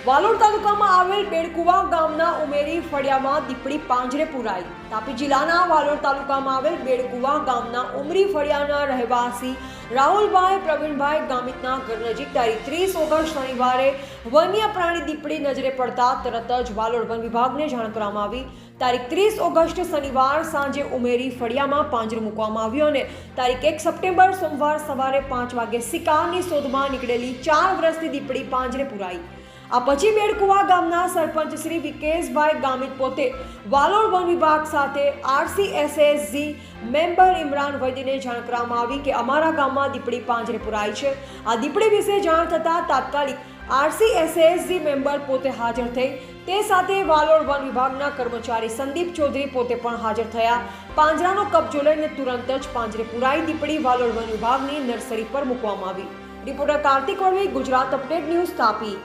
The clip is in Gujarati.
વાલોડ તાલુકામાં આવેલ બેડકુવા ગામના ઉમેરી ફળિયામાં દીપડી પાંજરે પુરાઈ। તાપી જિલ્લાના વાલોડ તાલુકામાં આવેલ બેડકુવા ગામના ઉમરી ફળિયાના રહેવાસી રાહુલભાઈ પ્રવીણભાઈ ગામિતના ઘર નજીક તારીખ 30 ઓગસ્ટ શનિવારે વન્ય પ્રાણી દીપડી નજરે પડતા તરત જ વાલોડ વન વિભાગને જાણ કરવામાં આવી। તારીખ 30 ઓગસ્ટ શનિવાર સાંજે ઉમેરી ફળિયામાં પાંજરું મૂકવામાં આવ્યું અને તારીખ 1 સપ્ટેમ્બર સોમવાર સવારે 5 વાગે શિકારની શોધમાં નીકળેલી 4 વર્ષની દીપડી પાંજરે પુરાઈ। આ પછી બેડકુવા ગામના સરપંચ શ્રી વિકેશભાઈ ગામિત પોતે વાલોડ વન વિભાગ સાથે RCSSG મેમ્બર ઇમરાન વૈદ્યને જાણ કરવામાં આવી કે અમારા ગામમાં દીપડી પાંજરે પુરાઈ છે। આ દીપડી વિશે જાણ થતાં તાત્કાલિક RCSSG મેમ્બર પોતે હાજર થઈ, તે સાથે વાલોડ વન વિભાગના કર્મચારી સંદીપ ચૌધરી પોતે પણ હાજર થયા। પાંજરાનો કબજો લઈને તુરંત જ પાંજરે પુરાઈ દીપડી વાલોડ વન વિભાગની નર્સરી પર મૂકવામાં આવી। Reporter Kartik Valvi, Gujarat update news, Tapi.